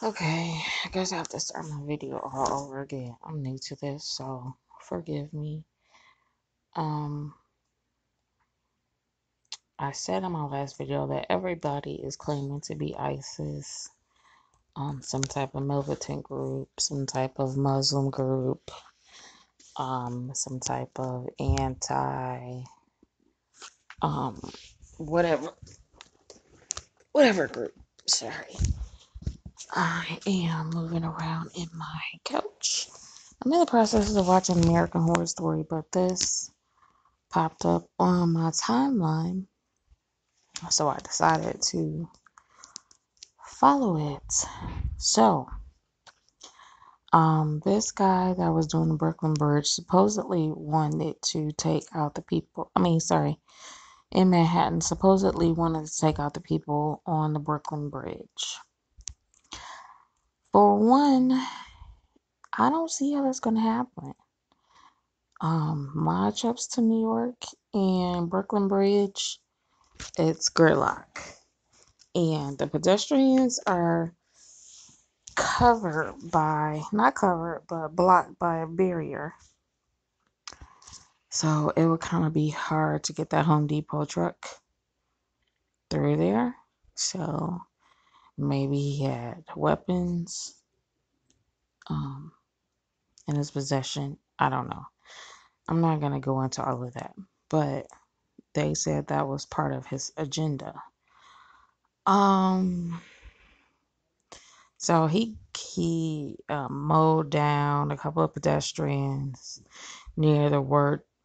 Okay, I guess I have to start my video all over again. I'm new to this, so forgive me. Um, I said in my last video that everybody is claiming to be ISIS, some type of militant group, some type of Muslim group, some type of um, whatever, whatever group. Sorry. I am moving around in my couch. I'm in the process of watching American Horror Story, but this popped up on my timeline, so I decided to follow it. So, this guy that was doing the Brooklyn Bridge supposedly wanted to take out the people. In Manhattan, supposedly wanted to take out the people on the Brooklyn Bridge. For one, I don't see how that's going to happen. My trips to New York and Brooklyn Bridge, it's gridlock. And the pedestrians are not covered, but blocked by a barrier. So it would kind of be hard to get that Home Depot truck through there. So maybe he had weapons in his possession. I don't know. I'm not going to go into all of that. But they said that was part of his agenda. So he mowed down a couple of pedestrians near the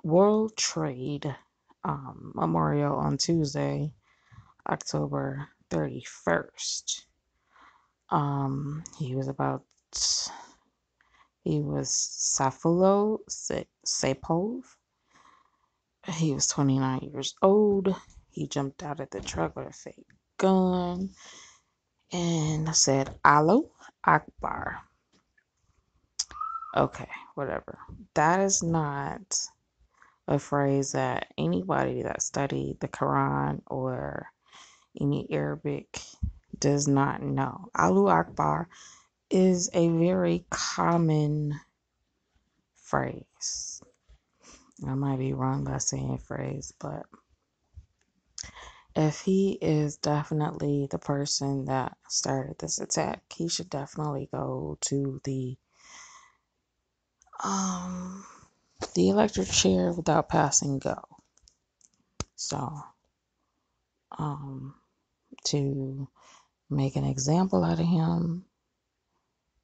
World Trade Memorial on Tuesday, October 31st. He was Safulo Sapov. He was 29 years old. He jumped out of the truck with a fake gun and said, "Allahu Akbar." Okay, whatever. That is not a phrase that anybody that studied the Quran or any Arabic does not know. Allahu Akbar is a very common phrase. I might be wrong by saying phrase, but if he is definitely the person that started this attack, he should definitely go to the electric chair without passing go. So, to make an example out of him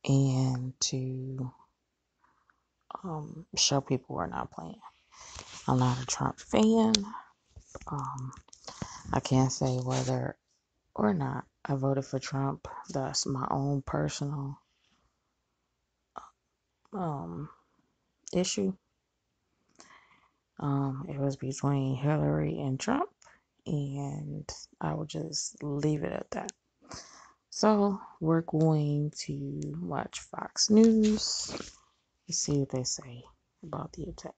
and to show people we're not playing. I'm not a Trump fan. I can't say whether or not I voted for Trump. That's my own personal issue. It was between Hillary and Trump, and I will just leave it at that. So we're going to watch Fox News and see what they say about the attack.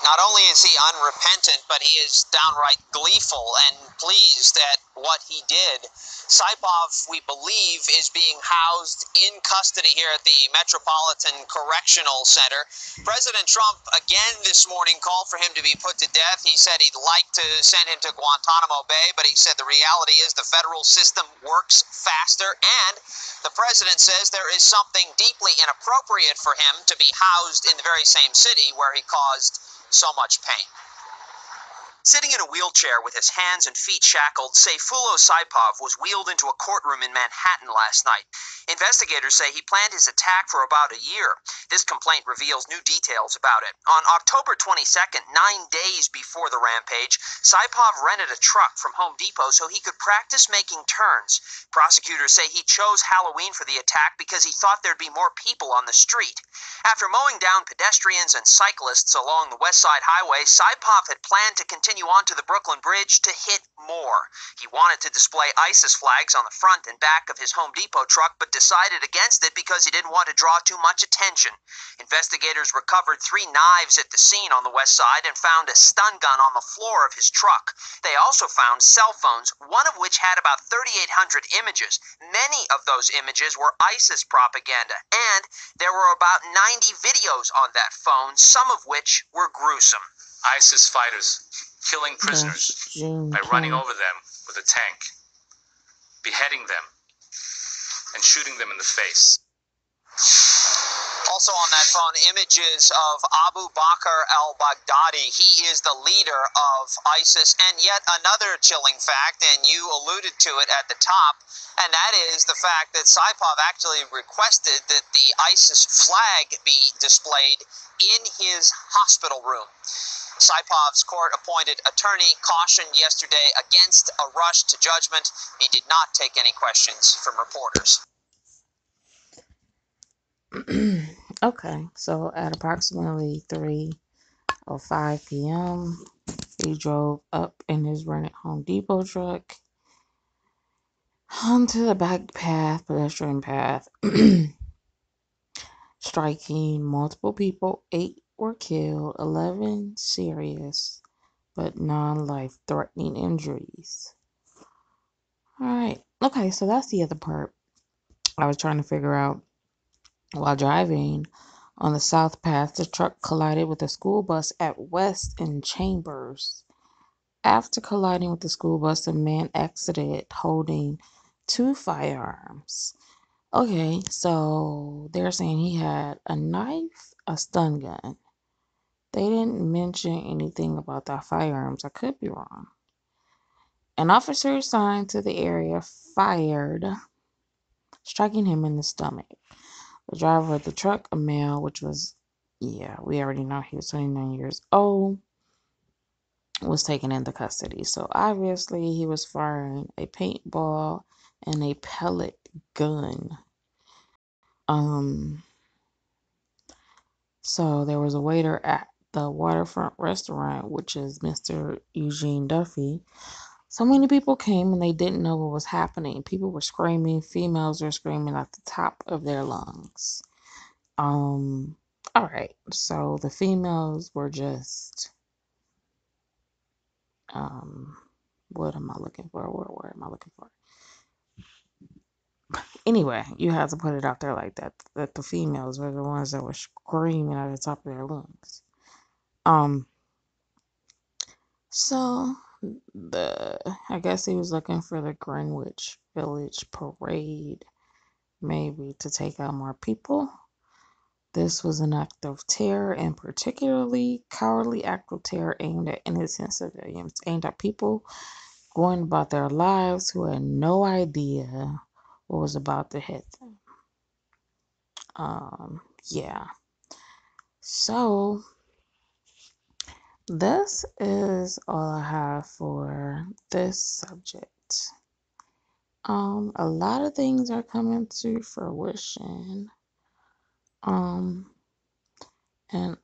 Not only is he unrepentant, but he is downright gleeful and pleased at what he did. Saipov, we believe, is being housed in custody here at the Metropolitan Correctional Center. President Trump, again this morning, called for him to be put to death. He said he'd like to send him to Guantanamo Bay, but he said the reality is the federal system works faster, and the president says there is something deeply inappropriate for him to be housed in the very same city where he caused so much pain. Sitting in a wheelchair with his hands and feet shackled, Sayfullo Saipov was wheeled into a courtroom in Manhattan last night. Investigators say he planned his attack for about a year. This complaint reveals new details about it. On October 22nd, 9 days before the rampage, Saipov rented a truck from Home Depot so he could practice making turns. Prosecutors say he chose Halloween for the attack because he thought there'd be more people on the street. After mowing down pedestrians and cyclists along the West Side Highway, Saipov had planned to continue continue on to the Brooklyn Bridge to hit more. He wanted to display ISIS flags on the front and back of his Home Depot truck, but decided against it because he didn't want to draw too much attention. Investigators recovered 3 knives at the scene on the west side and found a stun gun on the floor of his truck. They also found cell phones, one of which had about 3,800 images. Many of those images were ISIS propaganda, and there were about 90 videos on that phone, some of which were gruesome. ISIS fighters killing prisoners by running over them with a tank, beheading them, and shooting them in the face. Also on that phone, images of Abu Bakr al-Baghdadi. He is the leader of ISIS. And yet another chilling fact, and you alluded to it at the top, and that is the fact that Saipov actually requested that the ISIS flag be displayed in his hospital room. Saipov's court-appointed attorney cautioned yesterday against a rush to judgment. He did not take any questions from reporters. Okay, so at approximately 3:05 p.m., he drove up in his rented Home Depot truck onto the back path, pedestrian path, striking multiple people. 8 were killed, 11 serious, but non-life-threatening injuries. Alright, okay, so that's the other part I was trying to figure out. While driving on the south path, the truck collided with a school bus at West and Chambers. After colliding with the school bus, the man exited holding 2 firearms. Okay, so they're saying he had a knife, a stun gun. They didn't mention anything about the firearms. I could be wrong. An officer assigned to the area fired, striking him in the stomach. The driver of the truck, a male, which was, we already know he was 29 years old, was taken into custody. So obviously he was firing a paintball and a pellet gun. So there was a waiter at the waterfront restaurant, which is Mr. Eugene Duffy. So many people came and they didn't know what was happening. People were screaming. Females were screaming at the top of their lungs. All right. So the females were just, what am I looking for? What word am I looking for? Anyway, you have to put it out there like that. That the females were the ones that were screaming at the top of their lungs. So I guess he was looking for the Greenwich Village parade, maybe to take out more people. This was an act of terror, and particularly cowardly act of terror aimed at innocent civilians, aimed at people going about their lives who had no idea what was about to hit them. Yeah. So this is all I have for this subject. A lot of things are coming to fruition. And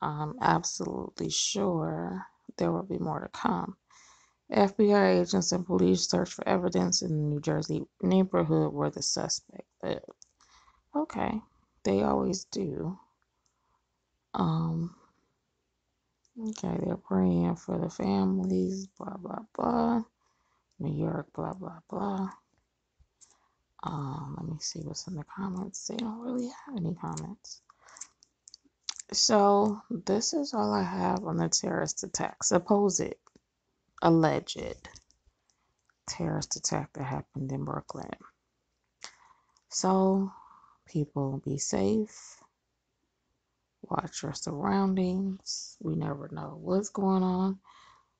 I'm absolutely sure there will be more to come. FBI agents and police search for evidence in the New Jersey neighborhood where the suspect lived. Okay, they always do. Okay, they're praying for the families, blah, blah, blah. New York, blah, blah, blah. Let me see what's in the comments. They don't really have any comments. So this is all I have on the terrorist attack. Supposed, alleged terrorist attack that happened in Brooklyn. So people, be safe. Watch your surroundings. We never know what's going on.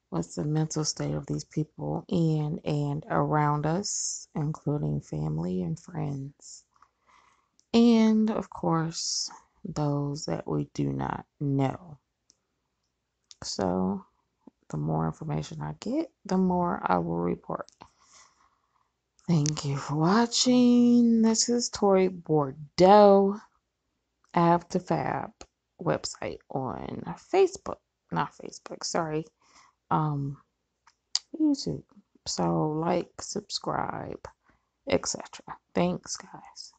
What's the mental state of these people in and around us, including family and friends. And, of course, those that we do not know. So, the more information I get, the more I will report. Thank you for watching. This is Tori Bordeaux, Ab to Fab website on Facebook. Not Facebook, sorry. YouTube. So like, subscribe, etc. Thanks, guys.